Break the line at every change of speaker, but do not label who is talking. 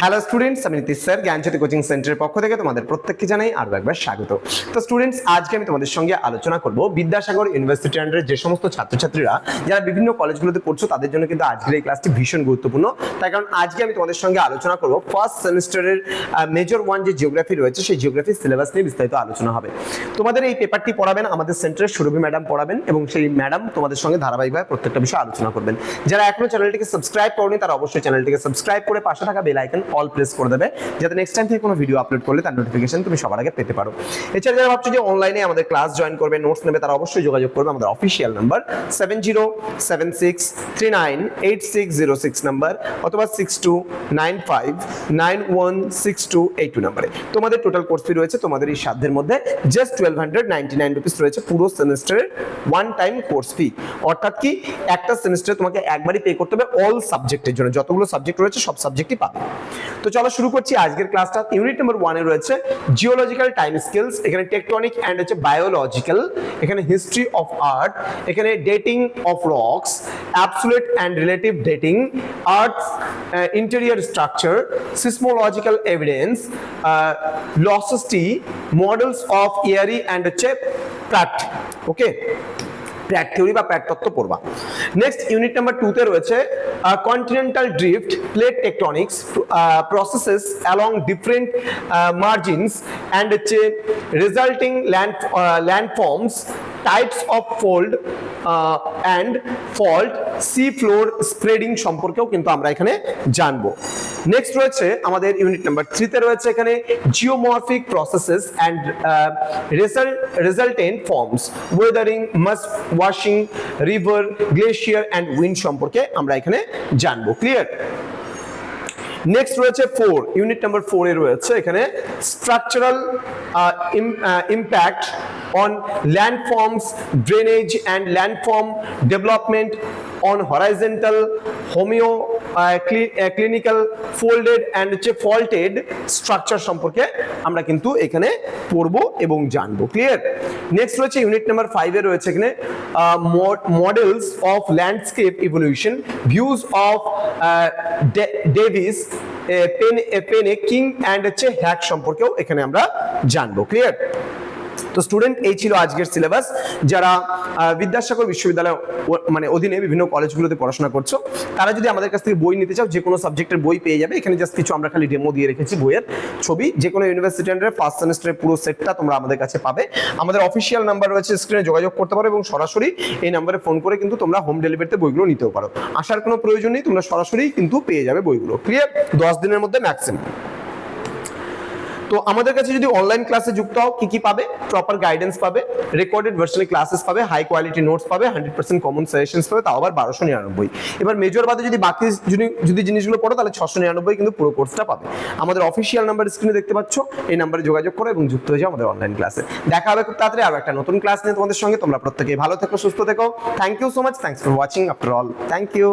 Hello students, আমি Nitish sir জ্ঞানজ্যোতি coaching সেন্টারের পক্ষ থেকে তোমাদের প্রত্যেককে জানাই আরও একবার স্বাগত। তো স্টুডেন্টস, আজকে আমি তোমাদের সঙ্গে আলোচনা করব বিদ্যাসাগর ইউনিভার্সিটি আন্ডারে যে সমস্ত ছাত্রছাত্রীরা যারা বিভিন্ন কলেজগুলোতে পড়ছো তাদের জন্য কিন্তু আজকের এই ক্লাসটি ভীষণ গুরুত্বপূর্ণ। তার কারণ আজকে আমি তোমাদের সঙ্গে আলোচনা করব ফার্স্ট সেমিস্টারের মেজর 1 যে জিওগ্রাফি রয়েছে সেই জিওগ্রাফির সিলেবাস নিয়ে বিস্তারিত আলোচনা হবে। তোমাদের এই পেপারটি পড়াবেন আমাদের সেন্টারের সুরভি ম্যাডাম পড়াবেন এবং সেই ম্যাডাম তোমাদের সঙ্গে ধারাবাহিকভাবে প্রত্যেকটা বিষয়ে আলোচনা করবেন। যারা এখনো চ্যানেলটিকে সাবস্ক্রাইব করনি তারা অবশ্যই চ্যানেলটিকে সাবস্ক্রাইব করে পাশে থাকা বেল আইকন অল প্রেস করে দেবে, যাতে নেক্সট টাইম থেকে কোনো ভিডিও আপলোড করলে তার নোটিফিকেশন তুমি সবার আগে পেতে পারো। এছাড়া যারা ভাবছো যে অনলাইনে আমাদের ক্লাস জয়েন করবে, নোটস নেবে, তারা অবশ্যই যোগাযোগ করবে আমাদের অফিসিয়াল নাম্বার 7076398606 নাম্বার অথবা 6295916282 নাম্বারে। তোমাদের টোটাল কোর্স ফি রয়েছে তোমাদের এই সাধ্যের মধ্যে জাস্ট 1299 রুপিস রয়েছে পুরো সেমিস্টারের ওয়ান টাইম কোর্স ফি। অর্থাৎ কি একটা সেমিস্টারে তোমাকে একবারই পে করতে হবে অল সাবজেক্টের জন্য, যতগুলো সাবজেক্ট রয়েছে সব সাবজেক্টই পাবে। তো চলো শুরু করছি আজকের ক্লাসটা। ইউনিট নাম্বার 1 এ রয়েছে জিওলজিক্যাল টাইম স্কেলস, এখানে টেকটনিক এন্ড হচ্ছে বায়োলজিক্যাল, এখানে হিস্ট্রি অফ আর্থ, এখানে dating of rocks, absolute and relative dating, earth interior structure, seismological evidence, লসিটি, মডেলস অফ এয়ারি এন্ড হচ্ছে প্যাট। ওকে, প্যাট থিওরি বা প্যাট তত্ত্ব পড়বা। নেক্সট ইউনিট নাম্বার 2 তে রয়েছে continental drift, plate tectonics, processes along different margins and হচ্ছে resulting landforms, types of fold and fault, sea floor spreading সম্পর্কেও কিন্তু আমরা এখানে জানবো। নেক্সট রয়েছে আমাদের ইউনিট নাম্বার 3 তে রয়েছে এখানে geomorphic processes and resultant forms, weathering, mass wasting, river, glacier and wind সম্পর্কে আমরা এখানে জানবো। ক্লিয়ার? নেক্সট রয়েছে 4 ইউনিট নাম্বার 4 এ রয়েছে এখানে structural impact on ল্যান্ডফর্মস, drainage and landform development on horizontal, homeo clinical, folded and হচ্ছে ফল্টেড স্ট্রাকচার সম্পর্কে আমরা কিন্তু এখানে পড়বো এবং জানবো। ক্লিয়ার? নেক্সট রয়েছে ইউনিট নাম্বার 5 এ রয়েছে এখানে models of landscape evolution, views of Davis, Penck, King and হচ্ছে হ্যাক সম্পর্কেও এখানে আমরা জানবো। ক্লিয়ার? তো স্টুডেন্ট, এই ছিল আজকের সিলেবাস। যারা বিদ্যাসাগর বিশ্ববিদ্যালয় মানে অধীনে বিভিন্ন কলেজগুলোতে পড়াশোনা করছো তারা যদি আমাদের কাছ থেকে বই নিতে চাও যে কোনো সাবজেক্টের বই পেয়ে যাবে। এখানে জাস্ট কিছু আমরা খালি ডেমো দিয়ে রেখেছি বইয়ের ছবি। যে কোনো ইউনিভার্সিটি আন্ডারে ফার্স্ট সেমিস্টারের পুরো সেটটা তোমরা আমাদের কাছে পাবে। আমাদের অফিসিয়াল নাম্বার রয়েছে, স্ক্রিনে যোগাযোগ করতে পারো এবং সরাসরি এই নাম্বারে ফোন করে কিন্তু তোমরা হোম ডেলিভারিতে বইগুলো নিতেও পারো। আসার কোনো প্রয়োজন নেই, তোমরা সরাসরি কিন্তু পেয়ে যাবে বইগুলো। ক্লিয়ার? 10 দিনের মধ্যে ম্যাক্সিমাম। তো আমাদের কাছে যদি অনলাইন ক্লাসে যুক্ত হও কি কি পাবে? প্রপার গাইডেন্স পাবে, রেকর্ডেড ভার্সনে ক্লাসেস পাবে, হাই কোয়ালিটি নোটস পাবে, 100% কমন সাজেশনস পাবে, তাও আবার 1299। এবার মেজর বাদে যদি বাকি যদি জিনিসগুলো পড়ো তাহলে 699 কিন্তু পুরো কোর্সটা পাবে। আমাদের অফিসিয়াল নাম্বার স্ক্রিনে দেখতে পাচ্ছ, এই নাম্বারে যোগাযোগ করো এবং যুক্ত হয়ে যাও আমাদের অনলাইন ক্লাসে। দেখা হবে খুব তাড়াতাড়ি আরো একটা নতুন ক্লাস নিয়ে তোমাদের সঙ্গে। তোমরা প্রত্যেকেই ভালো থেকো, সুস্থ থেকো। Thank you so much, thanks for watching after all. Thank you.